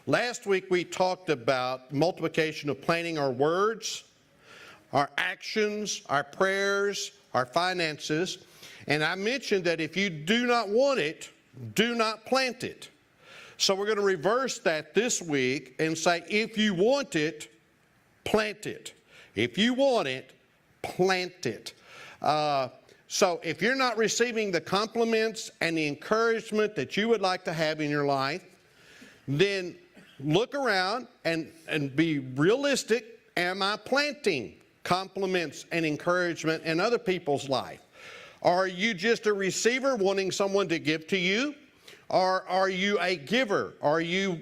Last week we talked about multiplication of planting our words, our actions, our prayers, our finances. And I mentioned that if you do not want it, do not plant it. So we're going to reverse that this week and say, if you want it, plant it. If you want it, plant it. So if you're not receiving the compliments and the encouragement that you would like to have in your life, then look around and be realistic. Am I planting compliments and encouragement in other people's life? Are you just a receiver wanting someone to give to you? Or are you a giver? Are you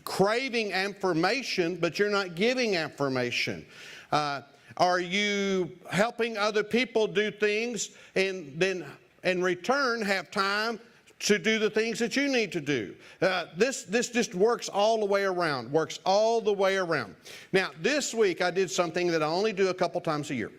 craving affirmation, but you're not giving affirmation? Are you helping other people do things and then in return have time to do the things that you need to do? This just works all the way around, Now, this week I did something that I only do a couple times a year.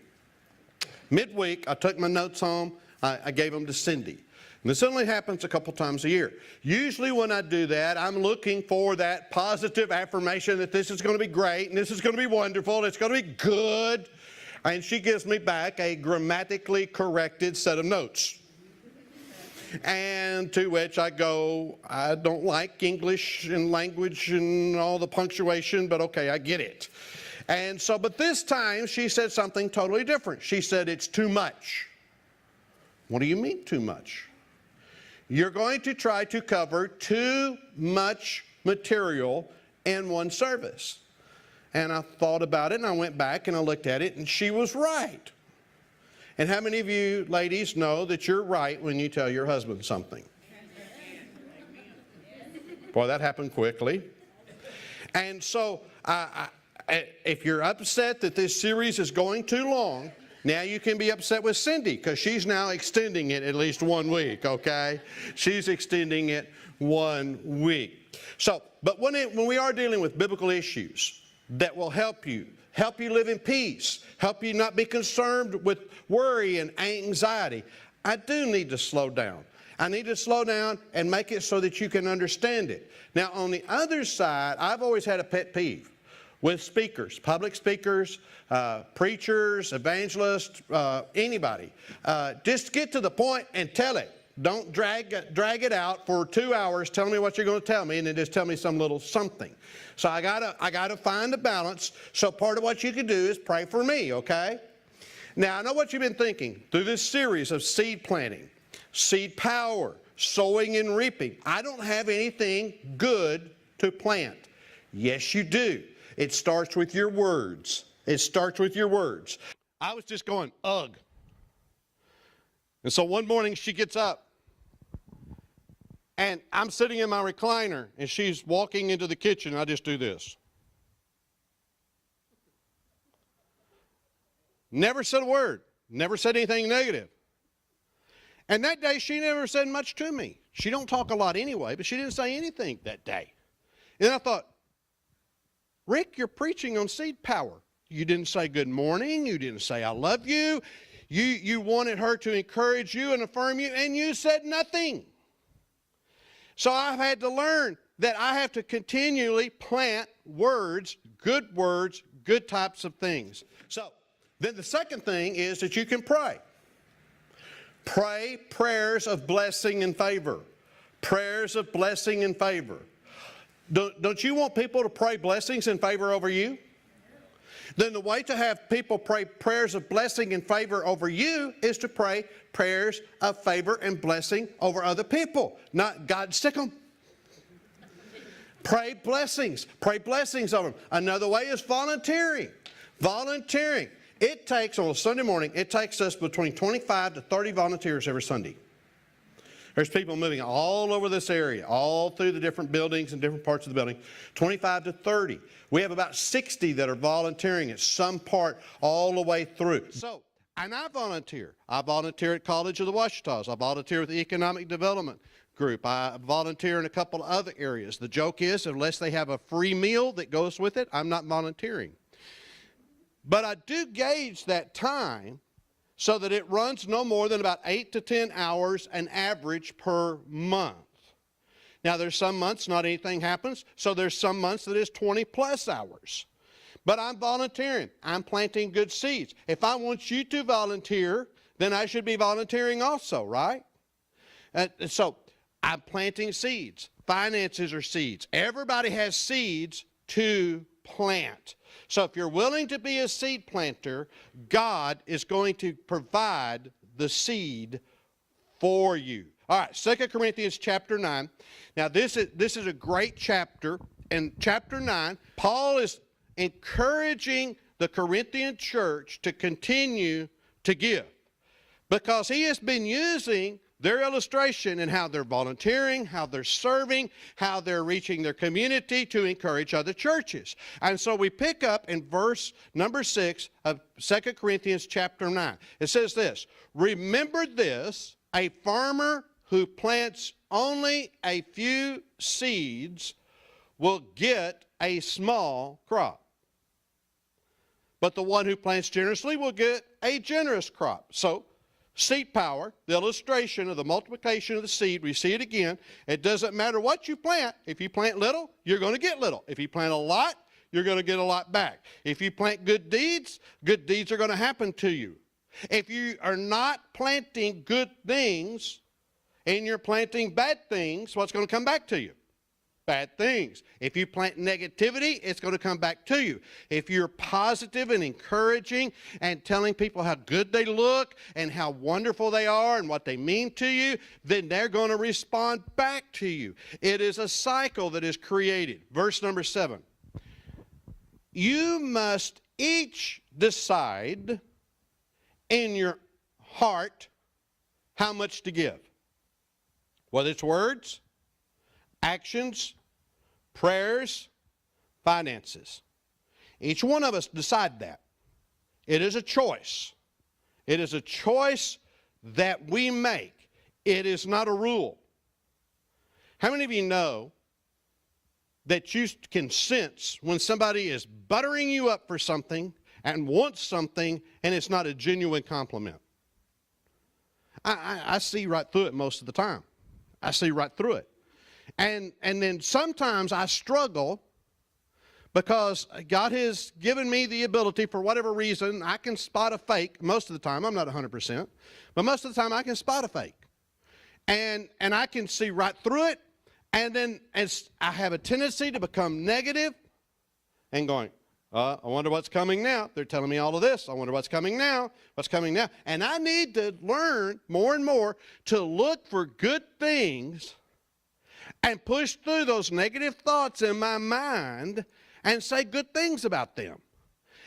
Midweek, I took my notes home, I gave them to Cindy. And this only happens a couple times a year. Usually when I do that, I'm looking for that positive affirmation that this is going to be great and this is going to be wonderful, it's going to be good. And she gives me back a grammatically corrected set of notes. And to which I go, I don't like English and language and all the punctuation, but okay, I get it. And so, but this time she said something totally different. She said, it's too much. What do you mean too much? You're going to try to cover too much material in one service. And I thought about it and I went back and I looked at it and she was right. And how many of you ladies know that you're right when you tell your husband something? Boy, that happened quickly. And so if you're upset that this series is going too long, now you can be upset with Cindy because she's now extending it at least 1 week, okay? She's extending it 1 week. So, but when we are dealing with biblical issues that will help you live in peace, help you not be concerned with worry and anxiety, I do need to slow down. I need to slow down and make it so that you can understand it. Now, on the other side, I've always had a pet peeve with speakers, public speakers, preachers, evangelists, anybody. Just get to the point and tell it. Don't drag it out for 2 hours telling me what you're going to tell me and then just tell me some little something. So I gotta find a balance. So part of what you can do is pray for me, okay? Now I know what you've been thinking through this series of seed planting, seed power, sowing and reaping. I don't have anything good to plant. Yes, you do. It starts with your words. It starts with your words. I was just going, ugh. And so one morning she gets up and I'm sitting in my recliner and she's walking into the kitchen. I just do this. Never said a word. Never said anything negative. And that day she never said much to me. She don't talk a lot anyway, but she didn't say anything that day. And then I thought, Rick, you're preaching on seed power. You didn't say good morning. You didn't say I love you. You wanted her to encourage you and affirm you, and you said nothing. So I've had to learn that I have to continually plant words, good types of things. So then the second thing is that you can pray. Pray prayers of blessing and favor. Prayers of blessing and favor. Don't you want people to pray blessings and favor over you? Then the way to have people pray prayers of blessing and favor over you is to pray prayers of favor and blessing over other people. Not God stick them. Pray blessings over them. Another way is volunteering. Volunteering. It takes, on a Sunday morning, it takes us between 25 to 30 volunteers every Sunday. There's people moving all over this area, all through the different buildings and different parts of the building, 25 to 30. We have about 60 that are volunteering at some part all the way through. So, and I volunteer. I volunteer at College of the Ouachitas. I volunteer with the Economic Development Group. I volunteer in a couple of other areas. The joke is, unless they have a free meal that goes with it, I'm not volunteering. But I do gauge that time so that it runs no more than about 8 to 10 hours an average per month. Now, there's some months not anything happens, so there's some months that is 20 plus hours. But I'm volunteering. I'm planting good seeds. If I want you to volunteer, then I should be volunteering also, right? So I'm planting seeds. Finances are seeds. Everybody has seeds to plant. So if you're willing to be a seed planter, God is going to provide the seed for you. All right, 2 Corinthians chapter 9. Now this is a great chapter. In chapter 9, Paul is encouraging the Corinthian church to continue to give, because he has been using their illustration and how they're volunteering, how they're serving, how they're reaching their community to encourage other churches. And so we pick up in verse number 6 of 2 Corinthians chapter 9. It says this, "Remember this, a farmer who plants only a few seeds will get a small crop. But the one who plants generously will get a generous crop." So, seed power, the illustration of the multiplication of the seed, we see it again. It doesn't matter what you plant. If you plant little, you're going to get little. If you plant a lot, you're going to get a lot back. If you plant good deeds are going to happen to you. If you are not planting good things and you're planting bad things, what's going to come back to you? Bad things. If you plant negativity, it's going to come back to you. If you're positive and encouraging and telling people how good they look and how wonderful they are and what they mean to you, then they're going to respond back to you. It is a cycle that is created. Verse number 7. You must each decide in your heart how much to give. Whether it's words, actions, prayers, finances. Each one of us decide that. It is a choice. It is a choice that we make. It is not a rule. How many of you know that you can sense when somebody is buttering you up for something and wants something and it's not a genuine compliment? I see right through it most of the time. I see right through it. And then sometimes I struggle because God has given me the ability, for whatever reason, I can spot a fake most of the time. I'm not 100%, but most of the time I can spot a fake. And I can see right through it, and then I have a tendency to become negative and going, I wonder what's coming now. They're telling me all of this. I wonder what's coming now. What's coming now? And I need to learn more and more to look for good things and push through those negative thoughts in my mind and say good things about them.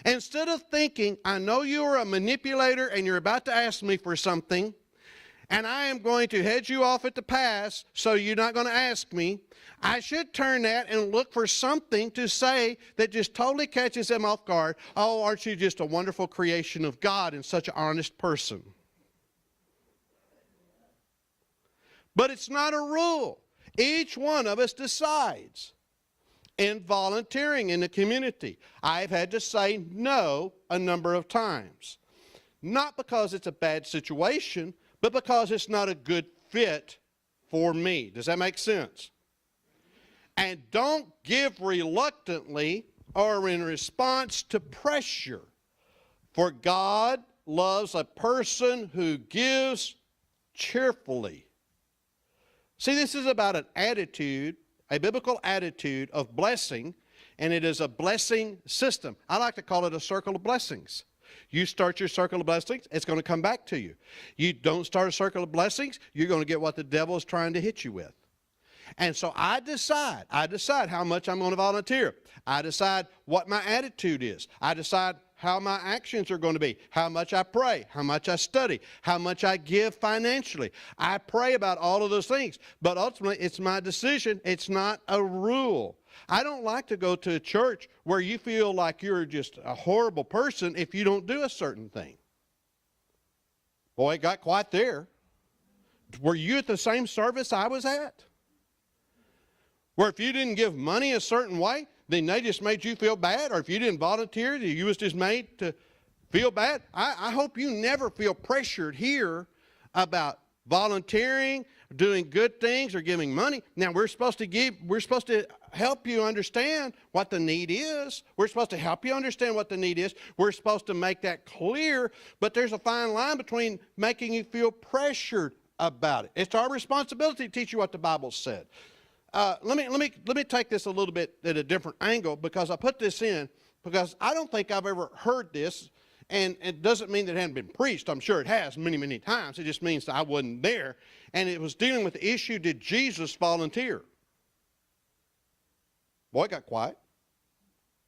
Instead of thinking, I know you're a manipulator and you're about to ask me for something, and I am going to head you off at the pass so you're not going to ask me, I should turn that and look for something to say that just totally catches them off guard. Oh, aren't you just a wonderful creation of God and such an honest person? But it's not a rule. Each one of us decides. In volunteering in the community, I've had to say no a number of times. Not because it's a bad situation, but because it's not a good fit for me. Does that make sense? And don't give reluctantly or in response to pressure. For God loves a person who gives cheerfully. See, this is about an attitude, a biblical attitude of blessing, and it is a blessing system. I like to call it a circle of blessings. You start your circle of blessings, it's going to come back to you. You don't start a circle of blessings, you're going to get what the devil is trying to hit you with. And so I decide how much I'm going to volunteer. I decide what my attitude is. I decide how my actions are going to be, how much I pray, how much I study, how much I give financially. I pray about all of those things, but ultimately it's my decision. It's not a rule. I don't like to go to a church where you feel like you're just a horrible person if you don't do a certain thing. Boy, it got quite there. Were you at the same service I was at? Where if you didn't give money a certain way, then they just made you feel bad, or if you didn't volunteer, you was just made to feel bad. I hope you never feel pressured here about volunteering, doing good things or giving money. Now, we're supposed to help you understand what the need is. We're supposed to help you understand what the need is. We're supposed to make that clear, but there's a fine line between making you feel pressured about it. It's our responsibility to teach you what the Bible said. Let me take this a little bit at a different angle, because I put this in because I don't think I've ever heard this, and it doesn't mean that it hadn't been preached. I'm sure it has many, many times. It just means that I wasn't there, and it was dealing with the issue, did Jesus volunteer? Boy, it got quiet.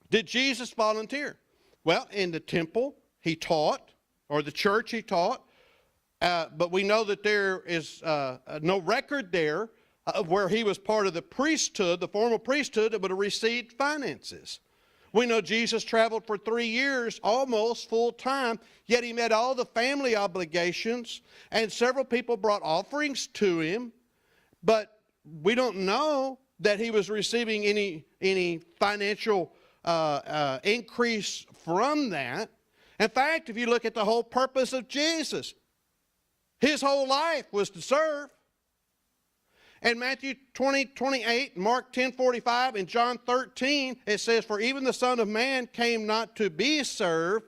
Did Jesus volunteer? Well, in the temple he taught, or the church he taught, but we know that there is no record there of where he was part of the priesthood, the formal priesthood that would have received finances. We know Jesus traveled for 3 years, almost full time, yet he met all the family obligations, and several people brought offerings to him, but we don't know that he was receiving any financial increase from that. In fact, if you look at the whole purpose of Jesus, his whole life was to serve. In Matthew 20:28, Mark 10:45, and John 13, it says, "For even the Son of Man came not to be served,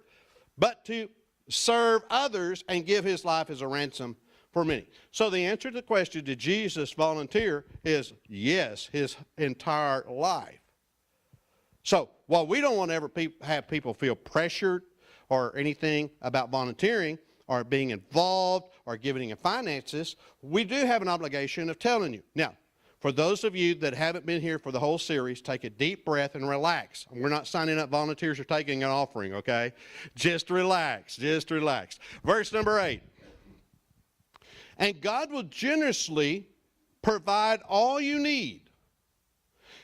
but to serve others and give his life as a ransom for many." So the answer to the question, did Jesus volunteer, is yes, his entire life. So while we don't want to ever have people feel pressured or anything about volunteering or being involved or giving in finances, we do have an obligation of telling you. Now, for those of you that haven't been here for the whole series, take a deep breath and relax. We're not signing up volunteers or taking an offering, okay? Just relax, just relax. Verse number 8. And God will generously provide all you need.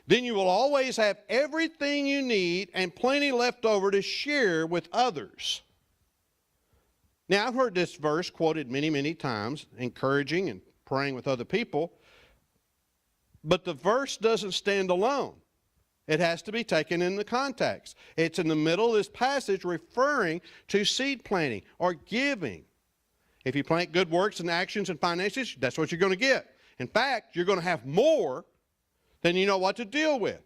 Then you will always have everything you need and plenty left over to share with others. Now, I've heard this verse quoted many, many times, encouraging and praying with other people. But the verse doesn't stand alone. It has to be taken in the context. It's in the middle of this passage referring to seed planting or giving. If you plant good works and actions and finances, that's what you're going to get. In fact, you're going to have more than you know what to deal with.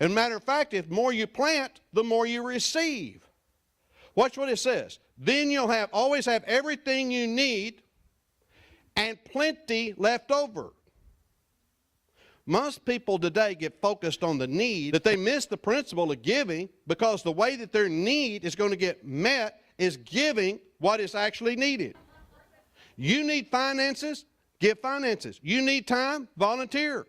As a matter of fact, if more you plant, the more you receive. Watch what it says. Then you'll always have everything you need and plenty left over. Most people today get focused on the need, that they miss the principle of giving, because the way that their need is going to get met is giving what is actually needed. You need finances, give finances. You need time, volunteer.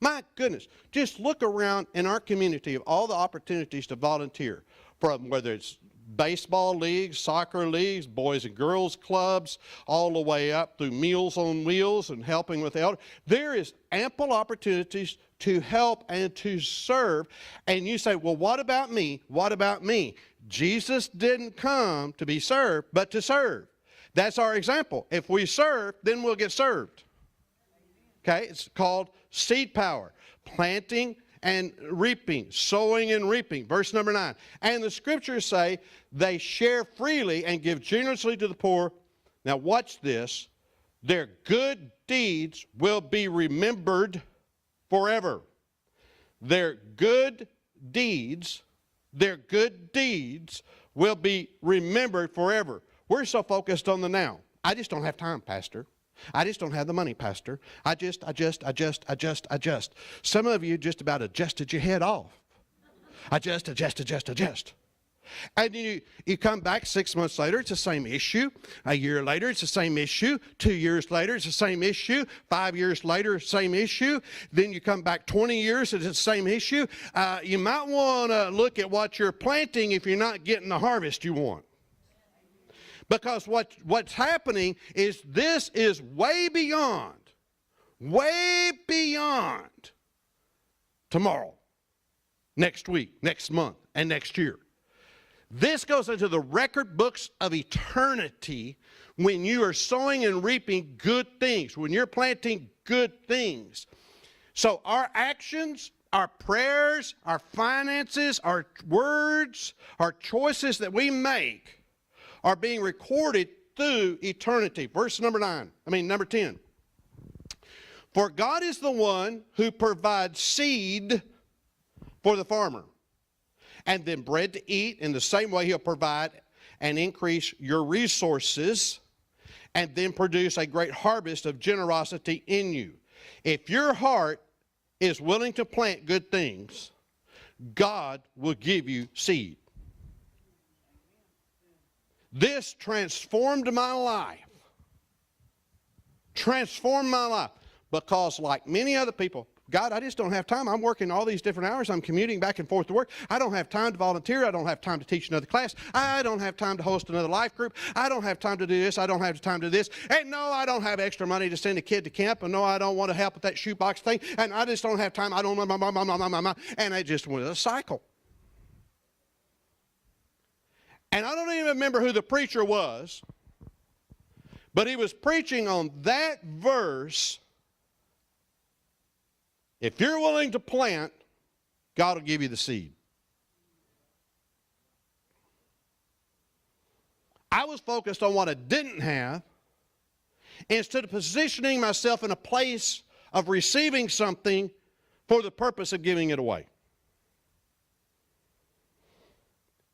My goodness, just look around in our community of all the opportunities to volunteer, from whether it's baseball leagues, soccer leagues, boys and girls clubs, all the way up through Meals on Wheels and helping with the elder. There is ample opportunities to help and to serve. And you say, well, what about me? What about me? Jesus didn't come to be served, but to serve. That's our example. If we serve, then we'll get served. Okay, it's called seed power, planting and reaping, sowing and reaping. Verse number 9. And the scriptures say they share freely and give generously to the poor. Now watch this. Their good deeds will be remembered forever. Their good deeds will be remembered forever. We're so focused on the now. I just don't have time, Pastor. I just don't have the money, Pastor. I just. Some of you just about adjusted your head off. Adjust. And you come back 6 months later, it's the same issue. A year later, it's the same issue. 2 years later, it's the same issue. 5 years later, same issue. Then you come back 20 years, it's the same issue. You might want to look at what you're planting if you're not getting the harvest you want. Because what's happening is this is way beyond tomorrow, next week, next month, and next year. This goes into the record books of eternity when you are sowing and reaping good things, when you're planting good things. So our actions, our prayers, our finances, our words, our choices that we make are being recorded through eternity. Verse number 10. For God is the one who provides seed for the farmer, and then bread to eat. In the same way, he'll provide and increase your resources, and then produce a great harvest of generosity in you. If your heart is willing to plant good things, God will give you seed. This transformed my life. Transformed my life. Because like many other people, God, I just don't have time. I'm working all these different hours. I'm commuting back and forth to work. I don't have time to volunteer. I don't have time to teach another class. I don't have time to host another life group. I don't have time to do this. I don't have time to do this. And no, I don't have extra money to send a kid to camp. And no, I don't want to help with that shoebox thing. And I just don't have time. I don't know. And it just went a cycle. And I don't even remember who the preacher was, but he was preaching on that verse. If you're willing to plant, God will give you the seed. I was focused on what I didn't have instead of positioning myself in a place of receiving something for the purpose of giving it away.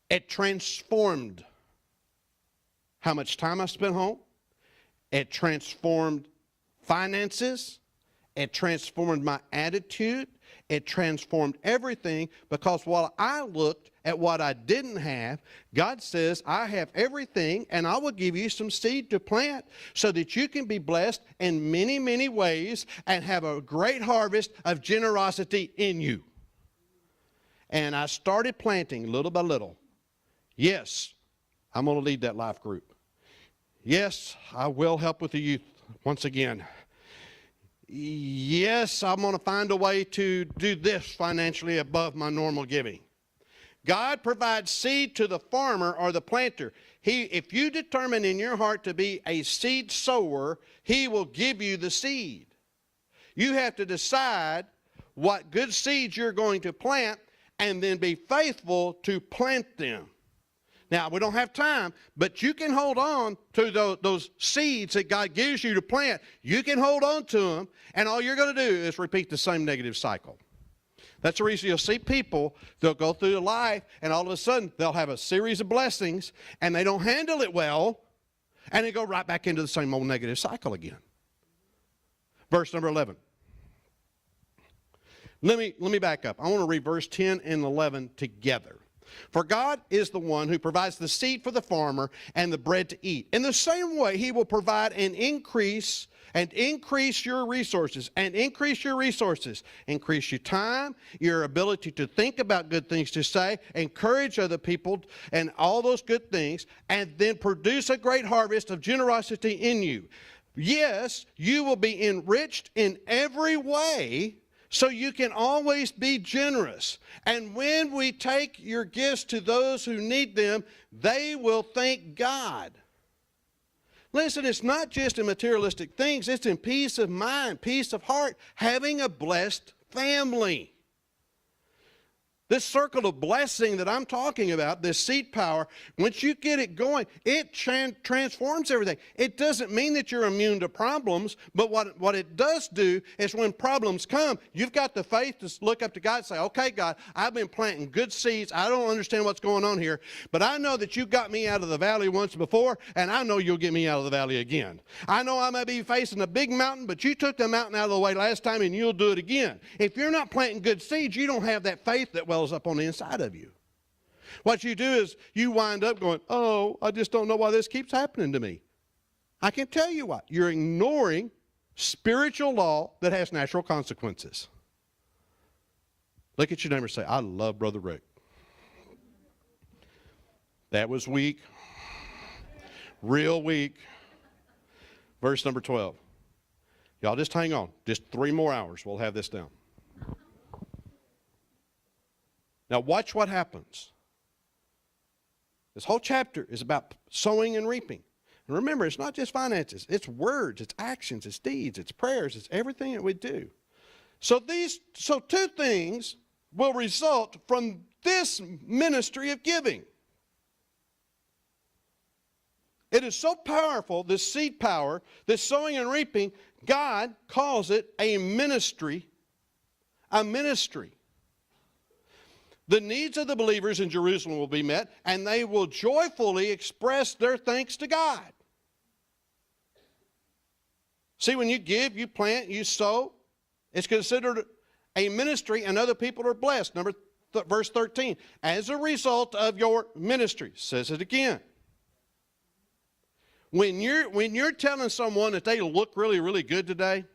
It transformed how much time I spent home. It transformed finances. It transformed my attitude. It transformed everything, because while I looked at what I didn't have, God says, I have everything, and I will give you some seed to plant so that you can be blessed in many, many ways and have a great harvest of generosity in you. And I started planting little by little. Yes, I'm going to lead that life group. Yes, I will help with the youth once again. Yes, I'm going to find a way to do this financially above my normal giving. God provides seed to the farmer or the planter. If you determine in your heart to be a seed sower, He will give you the seed. You have to decide what good seeds you're going to plant and then be faithful to plant them. Now, we don't have time, but you can hold on to those seeds that God gives you to plant. You can hold on to them, and all you're going to do is repeat the same negative cycle. That's the reason you'll see people, they'll go through life, and all of a sudden, they'll have a series of blessings, and they don't handle it well, and they go right back into the same old negative cycle again. Verse number 11. Let me back up. I want to read verse 10 and 11 together. For God is the one who provides the seed for the farmer and the bread to eat. In the same way, He will provide and increase your resources, increase your time, your ability to think about good things to say, encourage other people, and all those good things, and then produce a great harvest of generosity in you. Yes, you will be enriched in every way, so you can always be generous. And when we take your gifts to those who need them, they will thank God. Listen, it's not just in materialistic things. It's in peace of mind, peace of heart, having a blessed family. This circle of blessing that I'm talking about, this seed power, once you get it going, it transforms everything. It doesn't mean that you're immune to problems, but what it does do is when problems come, you've got the faith to look up to God and say, okay, God, I've been planting good seeds. I don't understand what's going on here, but I know that you got me out of the valley once before, and I know you'll get me out of the valley again. I know I may be facing a big mountain, but you took the mountain out of the way last time, and you'll do it again. If you're not planting good seeds, you don't have that faith that wells up on the inside of you. What you do is you wind up going, oh, I just don't know why this keeps happening to me. I can tell you why. You're ignoring spiritual law that has natural consequences. Look at your neighbor and say, I love Brother Rick. That was weak. Real weak. Verse number 12. Y'all just hang on. Just 3 more hours. We'll have this down. Now watch what happens. This whole chapter is about sowing and reaping. And remember, it's not just finances. It's words, it's actions, it's deeds, it's prayers, it's everything that we do. So 2 things will result from this ministry of giving. It is so powerful, this seed power, this sowing and reaping, God calls it a ministry. A ministry. The needs of the believers in Jerusalem will be met, and they will joyfully express their thanks to God. See, when you give, you plant, you sow, it's considered a ministry, and other people are blessed. Verse 13, as a result of your ministry, says it again. When you're telling someone that they look really, really good today,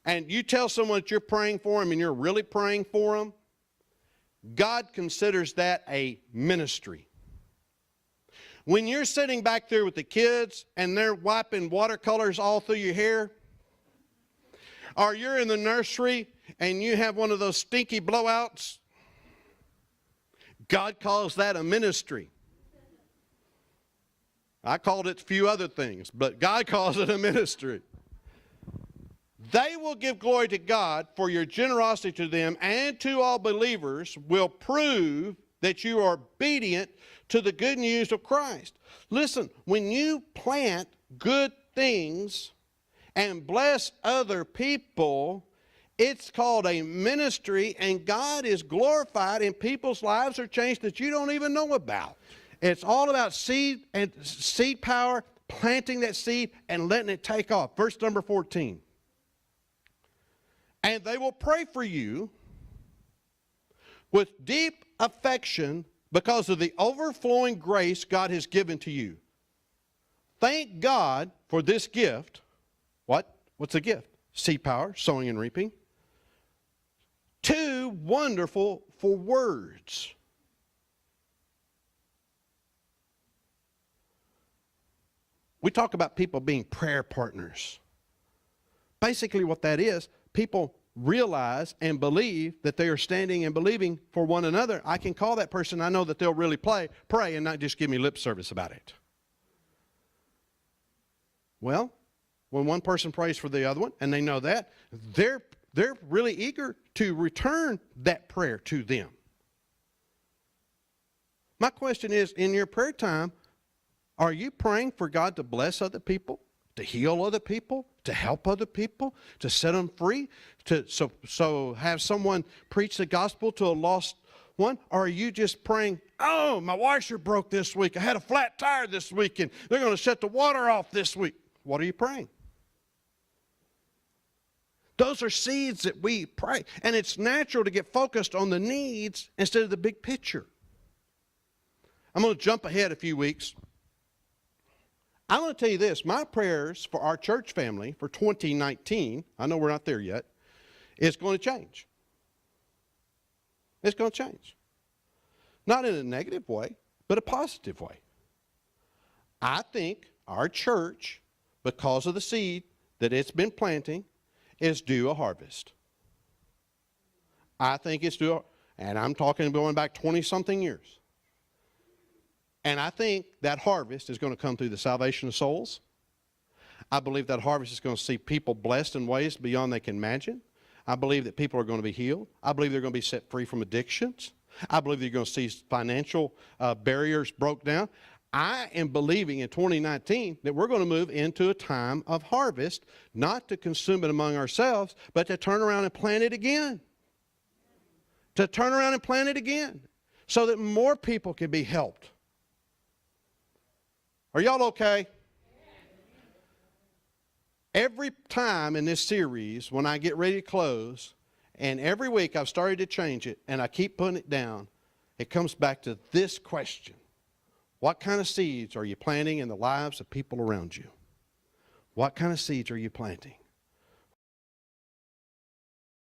and you tell someone that you're praying for them and you're really praying for them, God considers that a ministry. When you're sitting back there with the kids and they're wiping watercolors all through your hair, or you're in the nursery and you have one of those stinky blowouts, God calls that a ministry. I called it a few other things, but God calls it a ministry. They will give glory to God for your generosity to them, and to all believers will prove that you are obedient to the good news of Christ. Listen, when you plant good things and bless other people, it's called a ministry, and God is glorified and people's lives are changed that you don't even know about. It's all about seed and seed power, planting that seed and letting it take off. Verse number 14. And they will pray for you with deep affection because of the overflowing grace God has given to you. Thank God for this gift. What? What's a gift? Seed power, sowing and reaping. Too wonderful for words. We talk about people being prayer partners. Basically what that is, people realize and believe that they are standing and believing for one another. I can call that person, I know that they'll really pray and not just give me lip service about it. Well, when one person prays for the other one, and they know that, they're really eager to return that prayer to them. My question is, in your prayer time, are you praying for God to bless other people, to heal other people, to help other people, to set them free, so have someone preach the gospel to a lost one? Or are you just praying, oh, my washer broke this week, I had a flat tire this week, and they're going to shut the water off this week? What are you praying? Those are seeds that we pray. And it's natural to get focused on the needs instead of the big picture. I'm going to jump ahead a few weeks. I'm going to tell you this. My prayers for our church family for 2019, I know we're not there yet, is going to change. It's going to change. Not in a negative way, but a positive way. I think our church, because of the seed that it's been planting, is due a harvest. I think it's due, and I'm talking going back 20-something years. And I think that harvest is going to come through the salvation of souls. I believe that harvest is going to see people blessed in ways beyond they can imagine. I believe that people are going to be healed. I believe they're going to be set free from addictions. I believe they're going to see financial barriers broke down. I am believing in 2019 that we're going to move into a time of harvest, not to consume it among ourselves, but to turn around and plant it again. To turn around and plant it again so that more people can be helped. Are y'all okay? Every time in this series, when I get ready to close, and every week I've started to change it, and I keep putting it down, it comes back to this question. What kind of seeds are you planting in the lives of people around you? What kind of seeds are you planting?